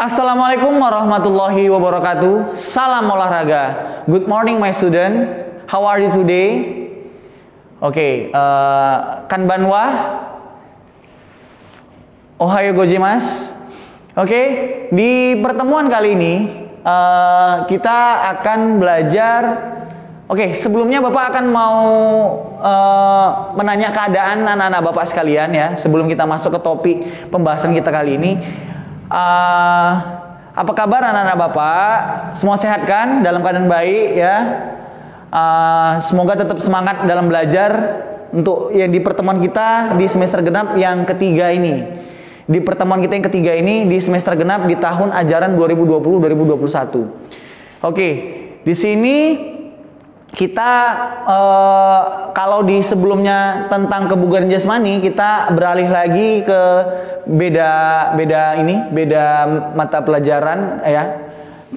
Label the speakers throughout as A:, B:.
A: Assalamualaikum warahmatullahi wabarakatuh. Salam olahraga. Good morning my student. How are you today? Oke, Kanbanwa. Ohayo gozaimasu. Oke, di pertemuan kali ini kita akan belajar. Oke, sebelumnya Bapak akan mau menanya keadaan anak-anak Bapak sekalian ya. Sebelum kita masuk ke topik pembahasan kita kali ini. Apa kabar anak-anak Bapak? Semua sehat kan? Dalam keadaan baik ya. Semoga tetap semangat dalam belajar untuk ya di pertemuan kita di semester genap yang ketiga ini. Di pertemuan kita yang ketiga ini di semester genap di tahun ajaran 2020-2021. Oke, di sini kita kalau di sebelumnya tentang kebugaran jasmani, kita beralih lagi ke beda mata pelajaran ya.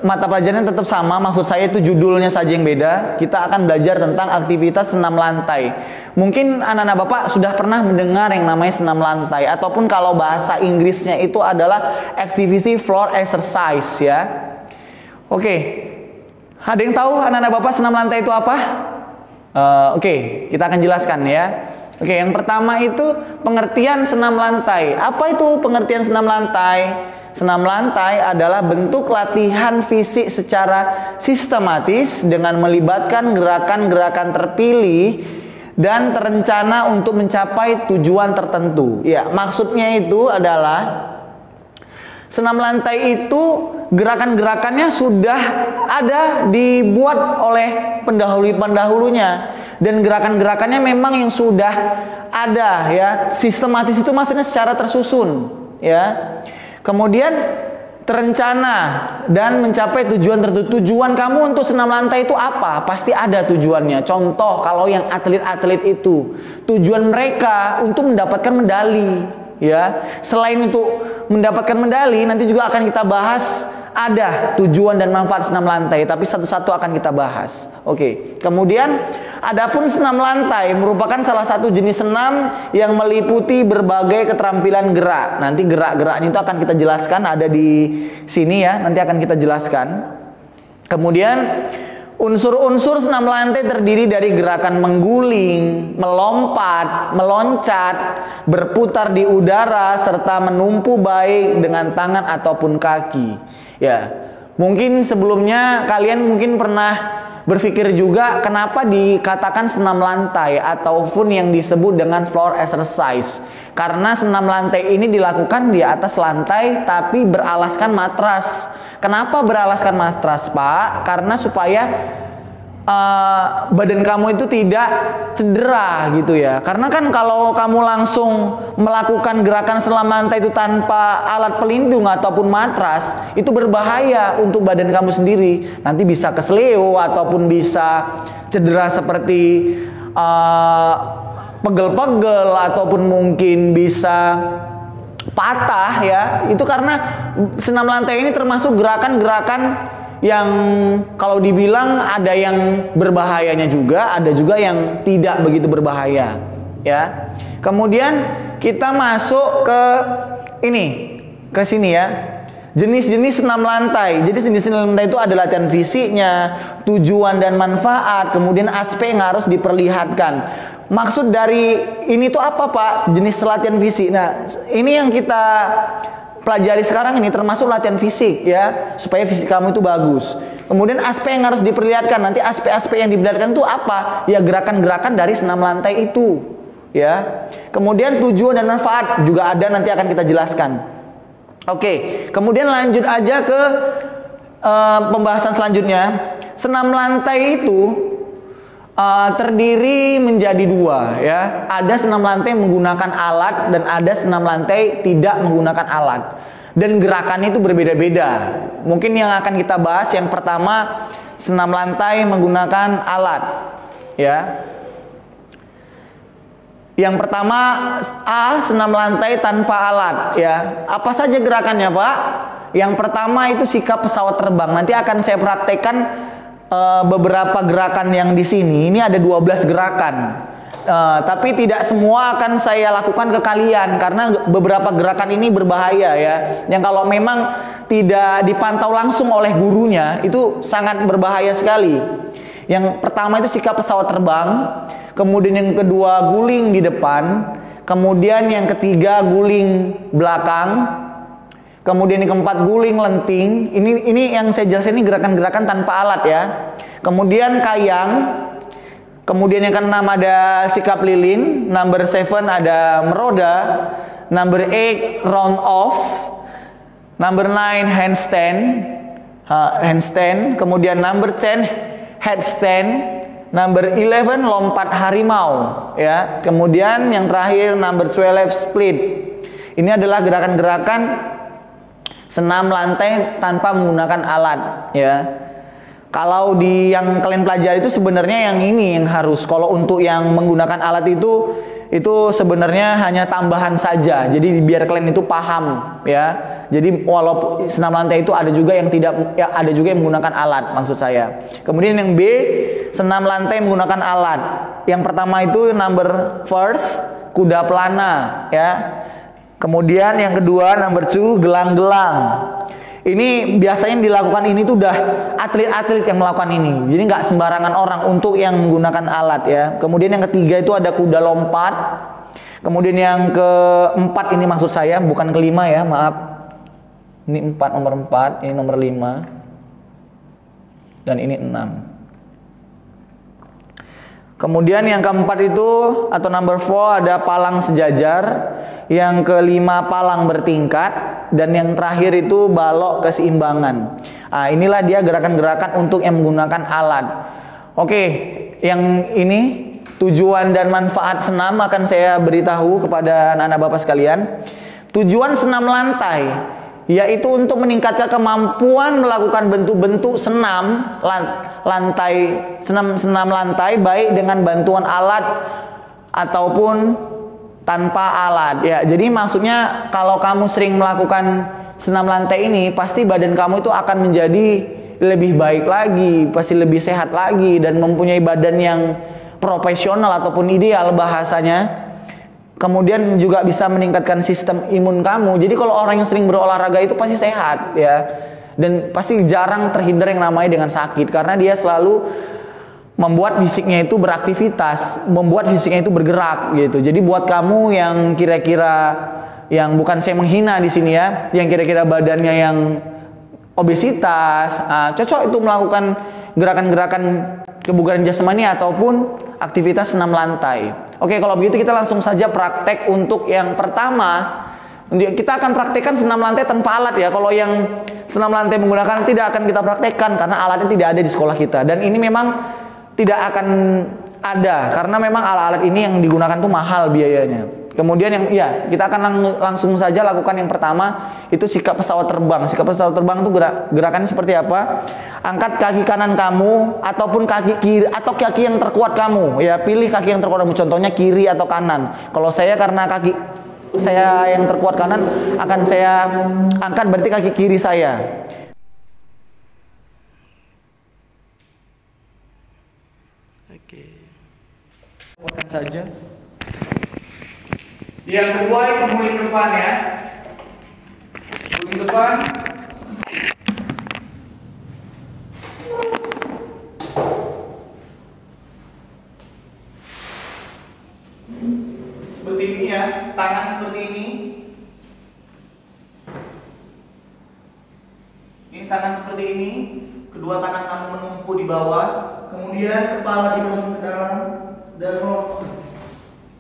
A: Mata pelajaran tetap sama, maksud saya itu judulnya saja yang beda. Kita akan belajar tentang aktivitas senam lantai. Mungkin anak-anak Bapak sudah pernah mendengar yang namanya senam lantai, ataupun kalau bahasa Inggrisnya itu adalah activity floor exercise ya. Oke. Ada yang tahu anak-anak Bapak senam lantai itu apa? Oke, kita akan jelaskan ya. Oke, yang pertama itu pengertian senam lantai. Apa itu pengertian senam lantai? Senam lantai adalah bentuk latihan fisik secara sistematis dengan melibatkan gerakan-gerakan terpilih dan terencana untuk mencapai tujuan tertentu. Ya, maksudnya itu adalah senam lantai itu gerakan-gerakannya sudah ada dibuat oleh pendahulunya, dan gerakan-gerakannya memang yang sudah ada ya, sistematis itu maksudnya secara tersusun ya. Kemudian terencana dan mencapai tujuan tertentu. Tujuan kamu untuk senam lantai itu apa? Pasti ada tujuannya. Contoh kalau yang atlet-atlet itu tujuan mereka untuk mendapatkan medali ya. Selain untuk mendapatkan medali, nanti juga akan kita bahas ada tujuan dan manfaat senam lantai, tapi satu-satu akan kita bahas. Oke. Kemudian adapun senam lantai merupakan salah satu jenis senam yang meliputi berbagai keterampilan gerak. Nanti gerak-geraknya itu akan kita jelaskan, ada di sini ya, nanti akan kita jelaskan. Kemudian unsur-unsur senam lantai terdiri dari gerakan mengguling, melompat, meloncat, berputar di udara, serta menumpu baik dengan tangan ataupun kaki. Ya, mungkin sebelumnya kalian mungkin pernah berpikir juga kenapa dikatakan senam lantai ataupun yang disebut dengan floor exercise. Karena senam lantai ini dilakukan di atas lantai tapi beralaskan matras. Kenapa beralaskan matras, Pak? Karena supaya badan kamu itu tidak cedera gitu ya. Karena kan kalau kamu langsung melakukan gerakan senam lantai itu tanpa alat pelindung ataupun matras, itu berbahaya untuk badan kamu sendiri. Nanti bisa kesleo ataupun bisa cedera seperti pegel-pegel ataupun mungkin bisa patah ya. Itu karena senam lantai ini termasuk gerakan-gerakan yang kalau dibilang ada yang berbahayanya juga, ada juga yang tidak begitu berbahaya ya. Kemudian kita masuk ke sini ya. Jenis-jenis senam lantai. Jadi jenis senam lantai itu ada latihan fisiknya, tujuan dan manfaat, kemudian aspek yang harus diperlihatkan. Maksud dari ini tuh apa, Pak? Jenis latihan fisik. Nah, ini yang kita pelajari sekarang ini termasuk latihan fisik ya, supaya fisik kamu itu bagus. Kemudian aspek yang harus diperlihatkan, nanti aspek-aspek yang diperlihatkan itu apa? Ya gerakan-gerakan dari senam lantai itu ya. Kemudian tujuan dan manfaat juga ada, nanti akan kita jelaskan. Oke, kemudian lanjut aja ke pembahasan selanjutnya. Senam lantai itu terdiri menjadi dua ya. Ada senam lantai menggunakan alat dan ada senam lantai tidak menggunakan alat. Dan gerakannya itu berbeda-beda. Mungkin yang akan kita bahas yang pertama senam lantai menggunakan alat ya. Yang pertama senam lantai tanpa alat ya. Apa saja gerakannya, Pak? Yang pertama itu sikap pesawat terbang. Nanti akan saya praktekkan beberapa gerakan yang di sini. Ini ada 12 gerakan. Tapi tidak semua akan saya lakukan ke kalian karena beberapa gerakan ini berbahaya ya. Yang kalau memang tidak dipantau langsung oleh gurunya itu sangat berbahaya sekali. Yang pertama itu sikap pesawat terbang, kemudian yang kedua guling di depan, kemudian yang ketiga guling belakang, kemudian yang keempat guling lenting. Ini yang saya jelaskan ini gerakan-gerakan tanpa alat ya. Kemudian kayang, kemudian yang keenam ada sikap lilin, number 7 ada meroda, number 8 round off, number 9 handstand, kemudian number 10 headstand, number 11 lompat harimau ya. Kemudian yang terakhir number 12 split. Ini adalah gerakan-gerakan senam lantai tanpa menggunakan alat ya. Kalau di yang kalian pelajari itu sebenarnya yang ini yang harus. Kalau untuk yang menggunakan alat itu sebenarnya hanya tambahan saja. Jadi biar kalian itu paham ya. Jadi walaupun senam lantai itu ada juga yang tidak ya, ada juga yang menggunakan alat maksud saya. Kemudian yang B, senam lantai menggunakan alat. Yang pertama itu number first kuda pelana ya. Kemudian yang kedua number 2 gelang-gelang. Ini biasanya yang dilakukan ini tuh udah atlet-atlet yang melakukan ini. Jadi nggak sembarangan orang untuk yang menggunakan alat ya. Kemudian yang ketiga itu ada kuda lompat. Kemudian yang keempat ini maksud saya bukan kelima ya, maaf. Ini 4 nomor 4, ini nomor 5. Dan ini 6. Kemudian yang keempat itu atau number 4 ada palang sejajar, yang kelima palang bertingkat, dan yang terakhir itu balok keseimbangan. Nah, inilah dia gerakan-gerakan untuk yang menggunakan alat. Oke, yang ini tujuan dan manfaat senam akan saya beritahu kepada anak-anak Bapak sekalian. Tujuan senam lantai yaitu untuk meningkatkan kemampuan melakukan bentuk-bentuk senam lantai baik dengan bantuan alat ataupun tanpa alat ya. Jadi maksudnya kalau kamu sering melakukan senam lantai ini pasti badan kamu itu akan menjadi lebih baik lagi, pasti lebih sehat lagi dan mempunyai badan yang profesional ataupun ideal bahasanya. Kemudian juga bisa meningkatkan sistem imun kamu. Jadi kalau orang yang sering berolahraga itu pasti sehat ya. Dan pasti jarang terhindar yang namanya dengan sakit karena dia selalu membuat fisiknya itu beraktivitas, membuat fisiknya itu bergerak gitu. Jadi buat kamu yang kira-kira yang bukan saya menghina di sini ya, yang kira-kira badannya yang obesitas, cocok itu melakukan gerakan-gerakan kebugaran jasmani ataupun aktivitas senam lantai. Oke, kalau begitu kita langsung saja praktek untuk yang pertama. Kita akan praktekkan senam lantai tanpa alat ya. Kalau yang senam lantai menggunakan tidak akan kita praktekkan karena alatnya tidak ada di sekolah kita. Dan ini memang tidak akan ada karena memang alat-alat ini yang digunakan tuh mahal biayanya. Kemudian yang kita akan langsung saja lakukan yang pertama itu sikap pesawat terbang. Sikap pesawat terbang itu gerakannya seperti apa? Angkat kaki kanan kamu ataupun kaki kiri atau kaki yang terkuat kamu. Ya, pilih kaki yang terkuat kamu. Contohnya kiri atau kanan. Kalau saya karena kaki saya yang terkuat kanan akan saya angkat berarti kaki kiri saya. Oke. Kuatkan saja. Yang kedua itu guling depan ya. Guling depan. Seperti ini ya, tangan seperti ini. Ini tangan seperti ini. Kedua tangan kamu menumpu di bawah. Kemudian kepala dimasukkan ke dalam dan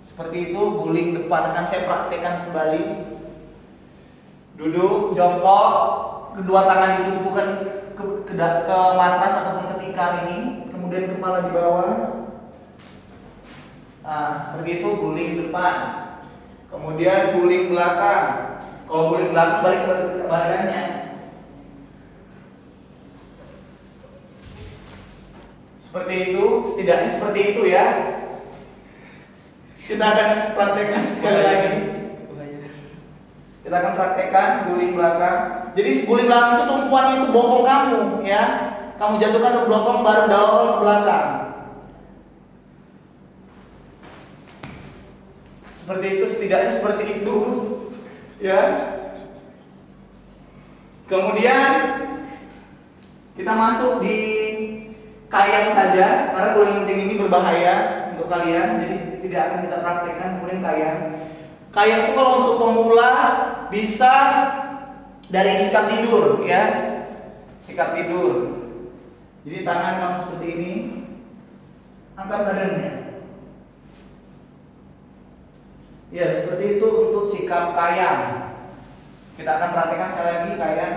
A: seperti itu, guling depan akan saya praktekkan kembali. Duduk, jongkok, kedua tangan ditumpukan ke matras ataupun ke tikar ini, kemudian kepala di bawah. Nah, seperti itu guling depan. Kemudian guling belakang. Kalau guling belakang balik ke badannya. Seperti itu, setidaknya seperti itu ya. Kita akan praktekkan sekali lagi. Kita akan praktekkan guling belakang. Jadi guling belakang itu tumpuannya itu bokong kamu, ya. Kamu jatuhkan ke bokong baru dorong ke belakang. Seperti itu, setidaknya seperti itu, ya. Kemudian kita masuk di kayang saja, karena guling lenting ini berbahaya untuk kalian, jadi tidak akan kita praktekkan. Kemudian kayang. Kayang itu kalau untuk pemula bisa dari sikap tidur, ya. Sikap tidur. Jadi tangan kamu seperti ini, angkat badannya. Ya, seperti itu untuk sikap kayang. Kita akan praktekkan sekali lagi kayang.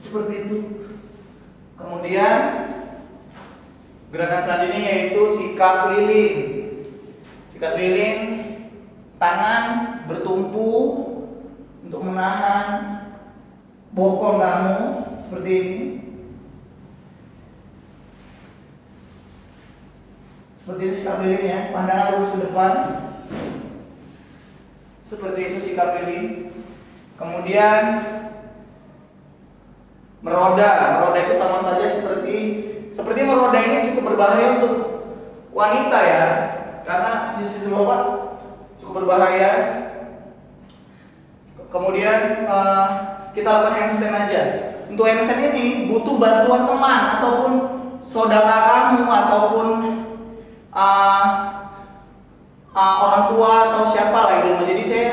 A: Seperti itu. Kemudian gerakan selanjutnya yaitu sikap lilin. Sikap lilin, tangan bertumpu untuk menahan bokong kamu seperti ini. Seperti ini sikap lilin ya, pandangan lurus ke depan. Seperti itu sikap lilin. Kemudian meroda. Meroda itu sama saja seperti meroda ini cukup berbahaya untuk wanita ya, karena sisi bawah cukup berbahaya. Kemudian kita lakukan handstand aja. Untuk handstand ini butuh bantuan teman ataupun saudara kamu ataupun orang tua atau siapa lah di rumah. Jadi saya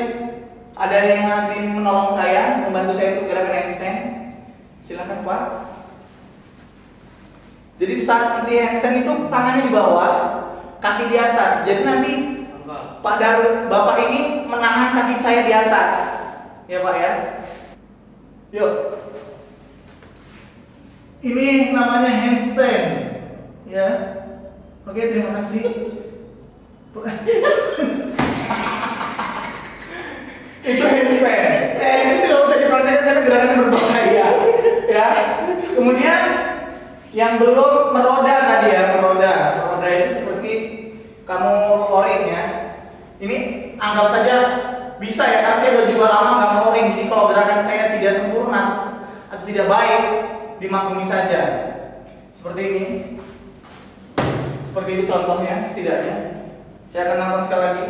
A: ada yang akan menolong saya, membantu saya untuk gerakan handstand. Silakan Pak. Jadi saat di handstand itu tangannya di bawah, kaki di atas. Jadi nanti Bapak ini menahan kaki saya di atas, ya Pak ya. Yuk. Ini namanya handstand, ya. Oke, terima kasih. Itu handstand. Itu tidak usah dipraktikkan karena gerakannya berbahaya, ya. Kemudian yang belum meroda tadi ya, meroda itu seperti kamu loring ya. Ini anggap saja bisa ya, karena saya udah juga lama nggak meloring. Jadi kalau gerakan saya tidak sempurna atau tidak baik, dimaklumi saja. Seperti ini. Seperti itu contohnya setidaknya. Saya akan lakukan sekali lagi.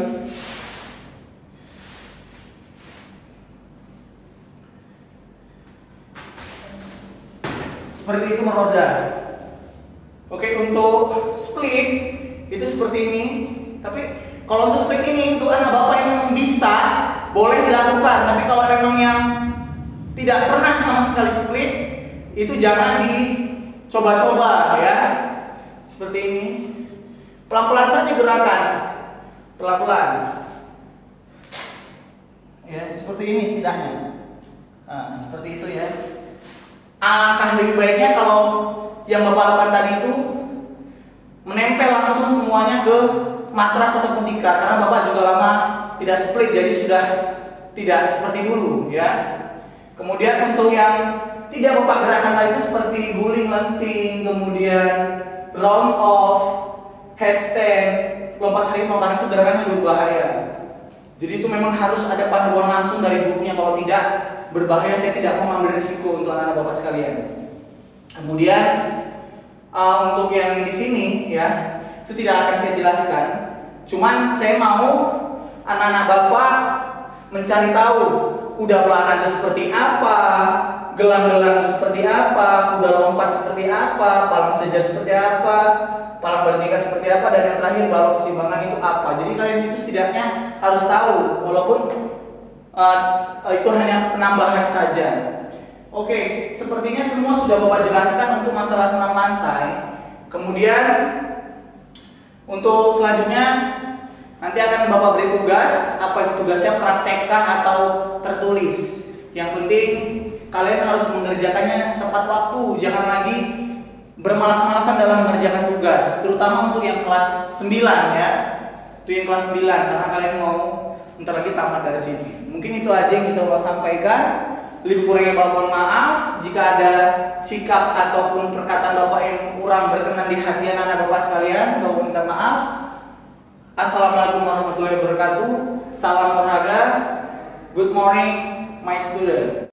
A: Seperti itu meroda. Oke, untuk split itu seperti ini. Tapi kalau untuk split ini untuk anak bapak yang memang bisa, boleh dilakukan. Tapi kalau memang yang tidak pernah sama sekali split, itu jangan dicoba-coba ya. Seperti ini. Pelan-pelan saja gerakan. Pelan-pelan. Ya, seperti ini setidaknya. Nah, seperti itu ya. Alangkah lebih baiknya kalau yang Bapak lakukan tadi itu menempel langsung semuanya ke matras ataupun tikar, karena Bapak juga lama tidak split, jadi sudah tidak seperti dulu ya. Kemudian untuk yang tidak Bapak gerakan tadi itu seperti guling lenting, kemudian round off, headstand, lompat harimau, karena itu gerakannya lebih berbahaya. Jadi itu memang harus ada panduan langsung dari gurunya, kalau tidak berbahaya. Saya tidak mau mengambil risiko untuk anak-anak Bapak sekalian. Kemudian untuk yang di sini ya, itu tidak akan saya jelaskan. Cuman saya mau anak-anak Bapak mencari tahu kuda pelana itu seperti apa, gelang-gelang itu seperti apa, kuda lompat seperti apa, palang sejar seperti apa, palang bertingkat seperti apa, dan yang terakhir balok keseimbangan itu apa. Jadi kalian itu setidaknya harus tahu, walaupun itu hanya penambahan saja. Oke, sepertinya semua sudah Bapak jelaskan untuk masalah senam lantai. Kemudian untuk selanjutnya nanti akan Bapak beri tugas. Apa itu tugasnya, praktekkah atau tertulis? Yang penting kalian harus mengerjakannya tepat waktu. Jangan lagi bermalas-malasan dalam mengerjakan tugas, terutama untuk yang kelas 9 ya. Itu yang kelas 9, karena kalian mau bentar lagi tamat dari sini. Mungkin itu aja yang bisa Bapak sampaikan. Lebih kurangnya Bapak mohon maaf. Jika ada sikap ataupun perkataan Bapak yang kurang berkenan di hati anak Bapak sekalian, Bapak minta maaf. Assalamualaikum warahmatullahi wabarakatuh. Salam olahraga. Good morning, my student.